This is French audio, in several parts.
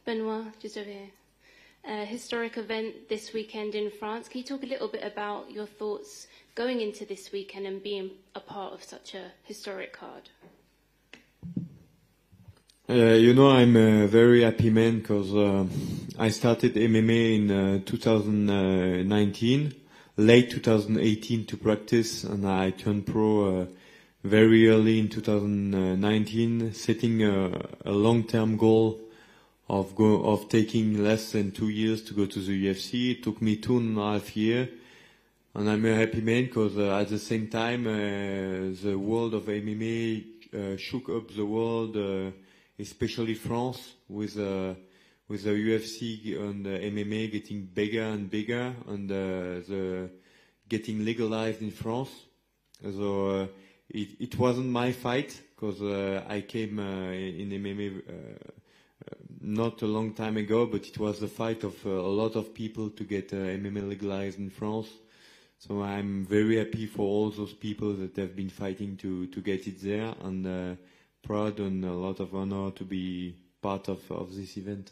Benoit, just over here. A historic event this weekend in France. Can you talk a little bit about your thoughts going into this weekend and being a part of such a historic card? I'm a very happy man because I started MMA in 2019, late 2018 to practice, and I turned pro very early in 2019, setting a long-term goal of taking less than 2 years to go to the UFC. It took me 2.5 years, and I'm a happy man because at the same time the world of MMA shook up the world, especially France, with the UFC and the MMA getting bigger and bigger, and the getting legalized in France. So it wasn't my fight because I came in MMA not a long time ago, but it was the fight of a lot of people to get MMA legalized in France. So I'm very happy for all those people that have been fighting to get it there, and proud and a lot of honor to be part of this event.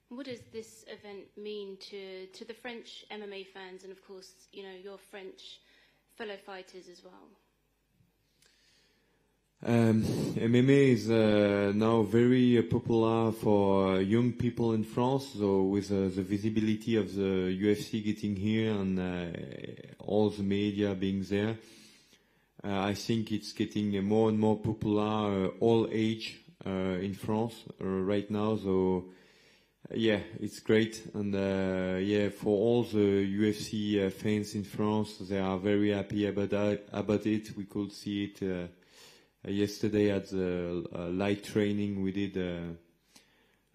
What does this event mean to the French MMA fans and, of course, your French fellow fighters as well? MMA is now very popular for young people in France, so with the visibility of the UFC getting here and all the media being there, I think it's getting more and more popular, all age in France right now. So yeah, it's great, and for all the UFC fans in France, they are very happy about it. We could see it yesterday at the light training we did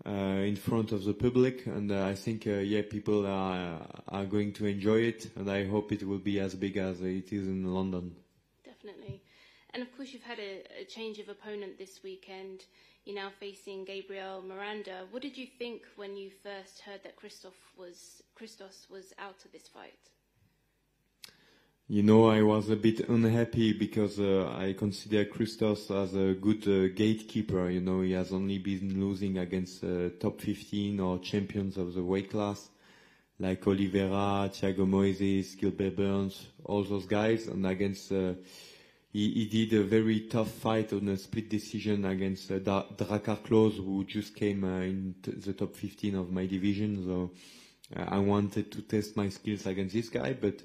in front of the public, and I think people are going to enjoy it, and I hope it will be as big as it is in London. Definitely. And of course you've had a change of opponent this weekend. You're now facing Gabriel Miranda. What did you think when you first heard that Christos was out of this fight? I was a bit unhappy because I consider Christos as a good gatekeeper. He has only been losing against top 15 or champions of the weight class, like Oliveira, Thiago Moises, Gilbert Burns, all those guys. And against, he did a very tough fight on a split decision against Drakkar Klose, who just came in the top 15 of my division. So I wanted to test my skills against this guy, but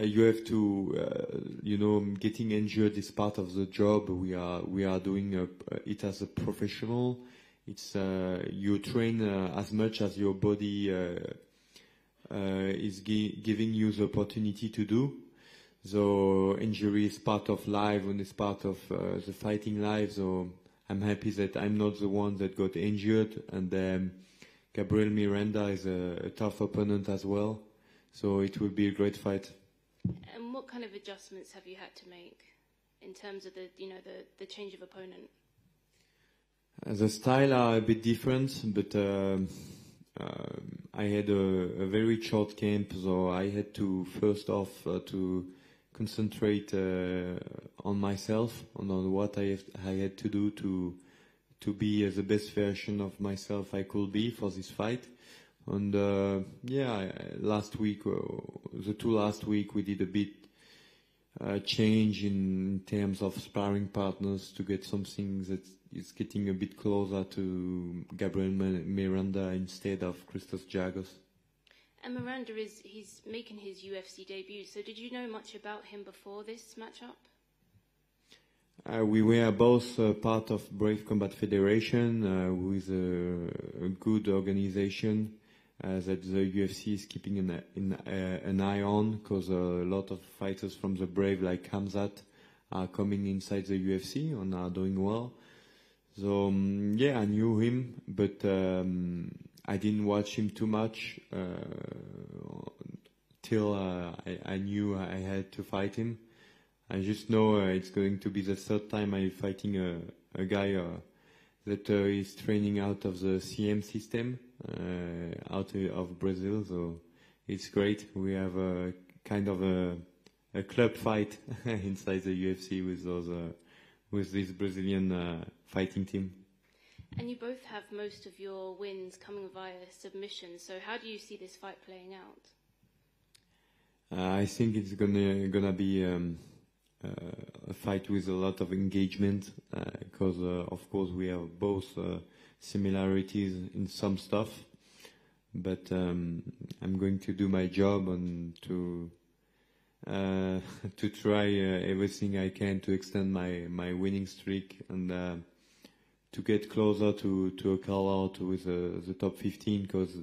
you have to, getting injured is part of the job. We are doing it as a professional. It's you train as much as your body is giving you the opportunity to do. So injury is part of life and it's part of the fighting life. So I'm happy that I'm not the one that got injured, and Gabriel Miranda is a tough opponent as well. So it will be a great fight. And what kind of adjustments have you had to make in terms of the change of opponent? The style are a bit different, but I had a very short camp, so I had to first off to concentrate on myself, on what I had to do to be the best version of myself I could be for this fight. And last week, the two last week, we did a bit change in terms of sparring partners to get something that is getting a bit closer to Gabriel Miranda instead of Christos Giagos. And Miranda he's making his UFC debut. So did you know much about him before this matchup? We were both part of Brave Combat Federation, with a good organization that the UFC is keeping an eye on, because a lot of fighters from the Brave, like Khamzat, are coming inside the UFC and are doing well. So I knew him, but I didn't watch him too much till I knew I had to fight him. I just know it's going to be the third time I'm fighting a guy that is training out of the CM system, out of Brazil. So it's great. We have a kind of a club fight inside the UFC with this Brazilian fighting team. And you both have most of your wins coming via submission. So how do you see this fight playing out? I think it's gonna be a fight with a lot of engagement because of course we have both similarities in some stuff, but I'm going to do my job and to try everything I can to extend my winning streak and to get closer to a call out with the top 15 because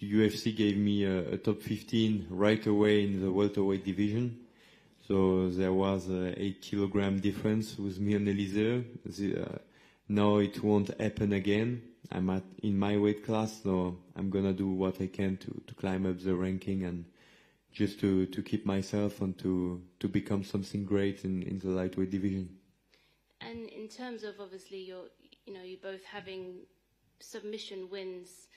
UFC gave me a top 15 right away in the welterweight division. So there was a 8 kilogram difference with me and Elise. Now it won't happen again. I'm in my weight class, so I'm gonna do what I can to climb up the ranking and just to keep myself and to become something great in the lightweight division. And in terms of obviously you both having submission wins,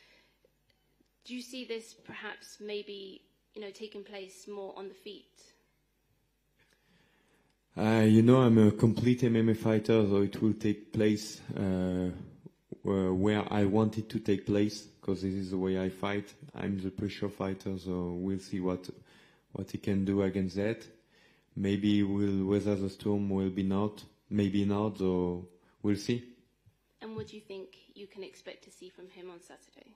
do you see this perhaps maybe taking place more on the feet? I'm a complete MMA fighter, so it will take place where I want it to take place, because this is the way I fight. I'm the pressure fighter, so we'll see what he can do against that. Maybe we'll weather the storm, maybe not, so we'll see. And what do you think you can expect to see from him on Saturday?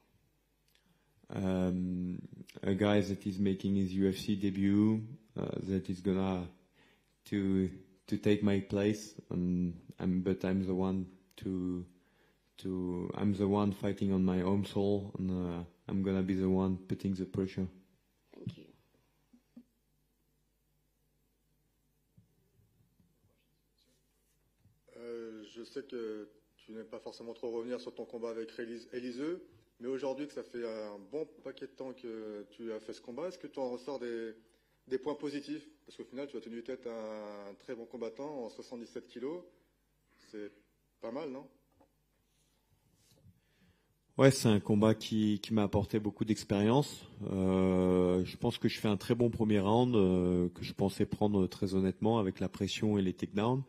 A guy that is making his UFC debut, that is gonna to take my place, and I'm the one fighting on my own soul, and I'm gonna be the one putting the pressure. Thank you. Je sais que tu n'aimes pas forcément trop revenir sur ton combat avec Eliseu, mais aujourd'hui que ça fait un bon paquet de temps que tu as fait ce combat, est-ce que tu en ressors des points positifs? Parce qu'au final, tu as tenu tête à un très bon combattant en 77 kilos. C'est pas mal, non? Ouais, c'est un combat qui m'a apporté beaucoup d'expérience. Je pense que je fais un très bon premier round que je pensais prendre très honnêtement avec la pression et les takedowns.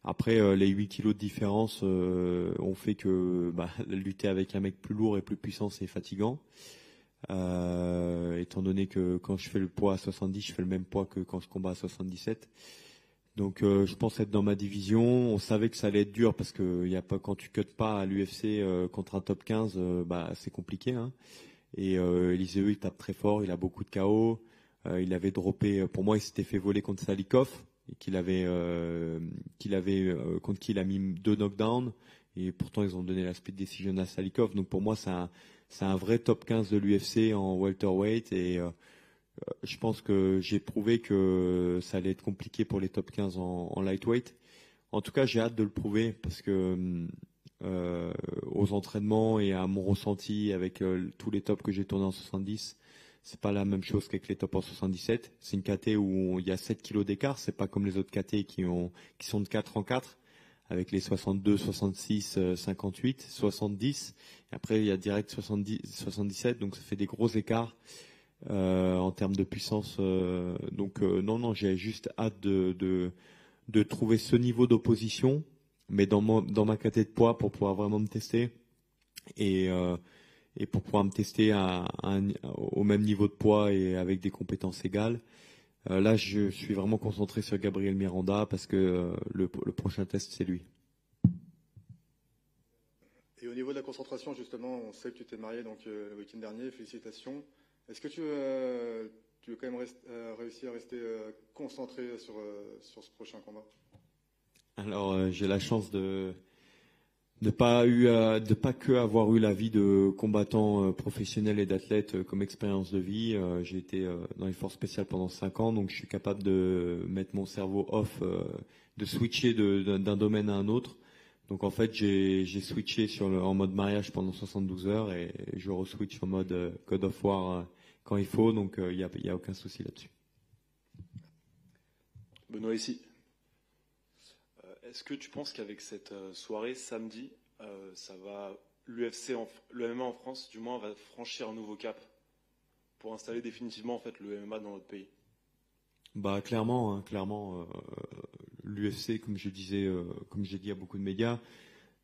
Après, les 8 kilos de différence ont fait que lutter avec un mec plus lourd et plus puissant, c'est fatigant. Étant donné que quand je fais le poids à 70, je fais le même poids que quand je combats à 77. Donc je pense être dans ma division. On savait que ça allait être dur parce que quand tu cuts pas à l'UFC contre un top 15, c'est compliqué. Hein. Et Eliseu, il tape très fort, il a beaucoup de KO. Il avait droppé, pour moi, il s'était fait voler contre Salikov, contre qui il a mis 2 knockdowns. Et pourtant, ils ont donné la split decision à Salikov. Donc pour moi, c'est un vrai top 15 de l'UFC en welterweight. Et je pense que j'ai prouvé que ça allait être compliqué pour les top 15 en lightweight. En tout cas, j'ai hâte de le prouver parce que aux entraînements et à mon ressenti avec tous les tops que j'ai tournés en 70, c'est pas la même chose qu'avec les tops en 77. C'est une KT où il y a 7 kilos d'écart. C'est pas comme les autres KT qui sont de 4 en 4 avec les 62, 66, 58, 70. Et après, il y a direct 70, 77. Donc, ça fait des gros écarts. En termes de puissance, non, j'ai juste hâte de trouver ce niveau d'opposition, mais dans ma catégorie de poids pour pouvoir vraiment me tester et pour pouvoir me tester au même niveau de poids et avec des compétences égales. Là, je suis vraiment concentré sur Gabriel Miranda parce que le prochain test, c'est lui. Et au niveau de la concentration, justement, on sait que tu t'es marié le week-end dernier, félicitations. Est-ce que tu veux quand même réussir à rester concentré sur ce prochain combat? Alors, j'ai la chance de pas que avoir eu la vie de combattant professionnel et d'athlète comme expérience de vie. J'ai été dans les forces spéciales pendant 5 ans, donc je suis capable de mettre mon cerveau off, de switcher d'un domaine à un autre. Donc en fait, j'ai switché en mode mariage pendant 72 heures et je re-switch en mode God of War quand il faut, donc il y a aucun souci là-dessus. Benoît ici. Est-ce que tu penses qu'avec cette soirée samedi, le MMA en France, du moins, va franchir un nouveau cap pour installer définitivement en fait le MMA dans notre pays? Clairement, l'UFC, comme j'ai dit à beaucoup de médias,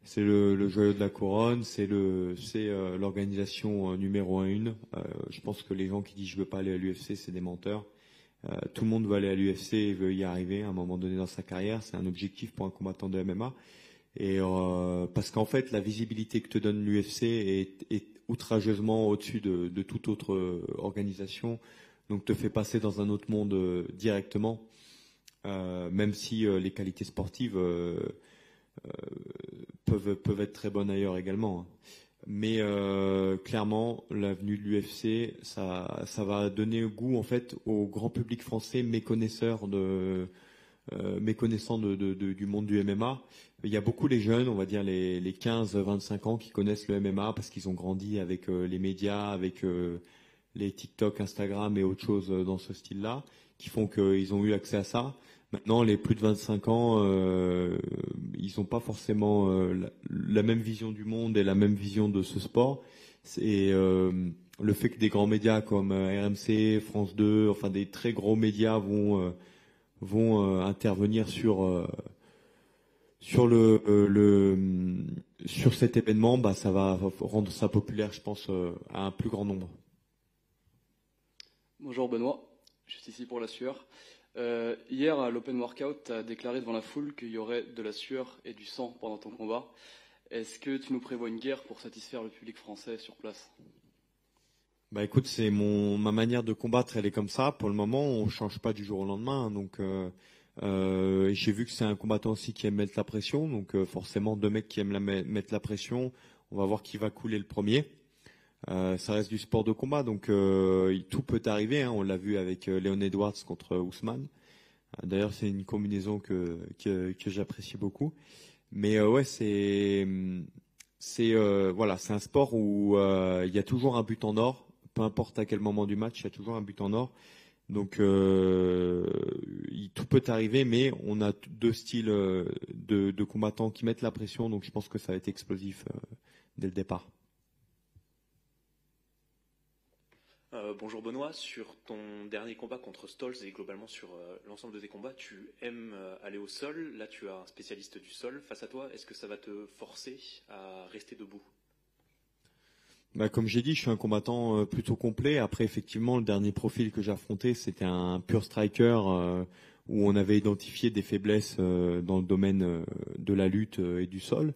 C'est le joyau de la couronne, c'est l'organisation numéro 1. Je pense que les gens qui disent je veux pas aller à l'UFC, c'est des menteurs. Tout le monde veut aller à l'UFC et veut y arriver à un moment donné dans sa carrière. C'est un objectif pour un combattant de MMA. Et parce qu'en fait, la visibilité que te donne l'UFC est outrageusement au-dessus de toute autre organisation. Donc te fait passer dans un autre monde directement, même si les qualités sportives peuvent être très bonnes ailleurs également. Hein. Mais clairement, l'avenue de l'UFC, ça va donner goût en fait au grand public français méconnaissant du monde du MMA. Il y a beaucoup les jeunes, on va dire les 15-25 ans qui connaissent le MMA parce qu'ils ont grandi avec les médias, avec les TikTok, Instagram et autres choses dans ce style-là, qui font qu'ils ont eu accès à ça. Maintenant, les plus de 25 ans, ils n'ont pas forcément la même vision du monde et la même vision de ce sport. Et le fait que des grands médias comme RMC, France 2, enfin des très gros médias vont intervenir sur cet événement, bah ça va rendre ça populaire, je pense, à un plus grand nombre. Bonjour Benoît, je suis ici pour la sueur. Hier à l'Open Workout, tu as déclaré devant la foule qu'il y aurait de la sueur et du sang pendant ton combat. Est-ce que tu nous prévois une guerre pour satisfaire le public français sur place? Bah écoute, c'est ma manière de combattre, elle est comme ça. Pour le moment, on change pas du jour au lendemain. Donc j'ai vu que c'est un combattant aussi qui aime mettre la pression. Donc forcément, deux mecs qui aiment mettre la pression. On va voir qui va couler le premier. Ça reste du sport de combat, donc tout peut arriver. Hein. On l'a vu avec Leon Edwards contre Ousmane. D'ailleurs, c'est une combinaison que j'apprécie beaucoup. Mais ouais, c'est un sport où il y a toujours un but en or. Peu importe à quel moment du match, il y a toujours un but en or. Donc tout peut arriver, mais on a deux styles de combattants qui mettent la pression. Donc je pense que ça va être explosif dès le départ. Bonjour Benoît, sur ton dernier combat contre Stolz et globalement sur l'ensemble de tes combats, tu aimes aller au sol. Là, tu as un spécialiste du sol face à toi. Est-ce que ça va te forcer à rester debout? Bah, comme j'ai dit, je suis un combattant plutôt complet. Après, effectivement, le dernier profil que j'ai affronté, c'était un pur striker où on avait identifié des faiblesses dans le domaine de la lutte et du sol.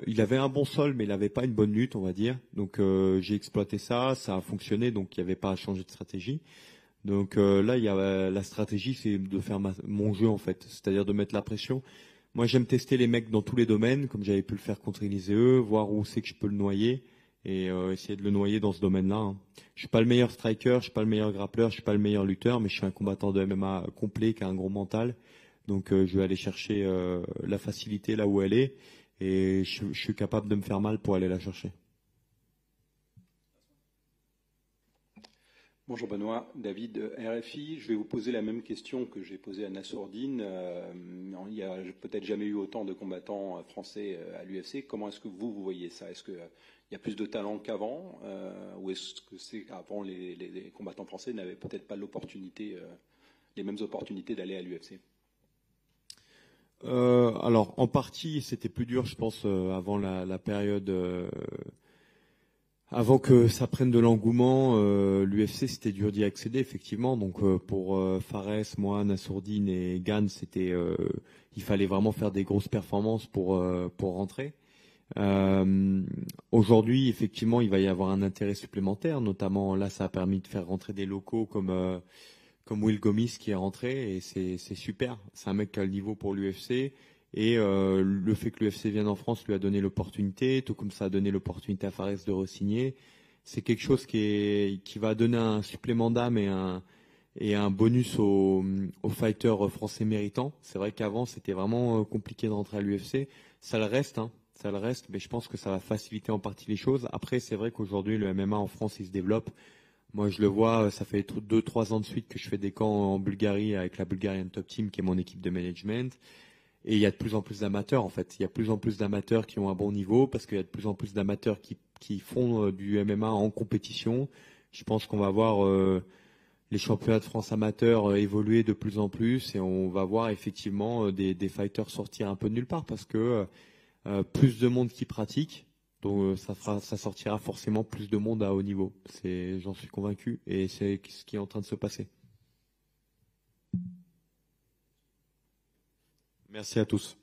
Il avait un bon sol, mais il n'avait pas une bonne lutte, on va dire. Donc j'ai exploité ça, ça a fonctionné, donc il n'y avait pas à changer de stratégie. Donc là, il y a la stratégie, c'est de faire mon jeu en fait, c'est-à-dire de mettre la pression. Moi, j'aime tester les mecs dans tous les domaines, comme j'avais pu le faire contre Élisée, voir où c'est que je peux le noyer et essayer de le noyer dans ce domaine-là. Hein. Je suis pas le meilleur striker, je suis pas le meilleur grappleur, je suis pas le meilleur lutteur, mais je suis un combattant de MMA complet qui a un gros mental. Donc je vais aller chercher la facilité là où elle est. Et je suis capable de me faire mal pour aller la chercher. Bonjour Benoît, David RFI. Je vais vous poser la même question que j'ai posée à Nassourdine. Il n'y a peut-être jamais eu autant de combattants français à l'UFC. Comment est-ce que vous voyez ça? Est-ce qu'il y a plus de talent qu'avant ou est-ce que c'est qu'avant les combattants français n'avaient peut-être pas les mêmes opportunités d'aller à l'UFC? Alors en partie c'était plus dur je pense avant la période avant que ça prenne de l'engouement. L'UFC c'était dur d'y accéder effectivement, donc pour Fares, moi, Nassourdine et Gann, c'était il fallait vraiment faire des grosses performances pour rentrer. Aujourd'hui effectivement il va y avoir un intérêt supplémentaire, notamment là ça a permis de faire rentrer des locaux comme Will Gomis qui est rentré et c'est super. C'est un mec qui a le niveau pour l'UFC et le fait que l'UFC vienne en France lui a donné l'opportunité, tout comme ça a donné l'opportunité à Fares de re-signer. C'est quelque chose qui va donner un supplément d'âme et un bonus aux fighters français méritants. C'est vrai qu'avant c'était vraiment compliqué de rentrer à l'UFC. Ça le reste, mais je pense que ça va faciliter en partie les choses. Après c'est vrai qu'aujourd'hui le MMA en France il se développe. Moi, je le vois, ça fait 2-3 ans de suite que je fais des camps en Bulgarie avec la Bulgarian Top Team, qui est mon équipe de management. Et il y a de plus en plus d'amateurs, en fait. Il y a de plus en plus d'amateurs qui ont un bon niveau, parce qu'il y a de plus en plus d'amateurs qui font du MMA en compétition. Je pense qu'on va voir les championnats de France amateurs évoluer de plus en plus, et on va voir effectivement des fighters sortir un peu de nulle part, parce que plus de monde qui pratique, donc ça sortira forcément plus de monde à haut niveau. J'en suis convaincu, et c'est ce qui est en train de se passer. Merci à tous.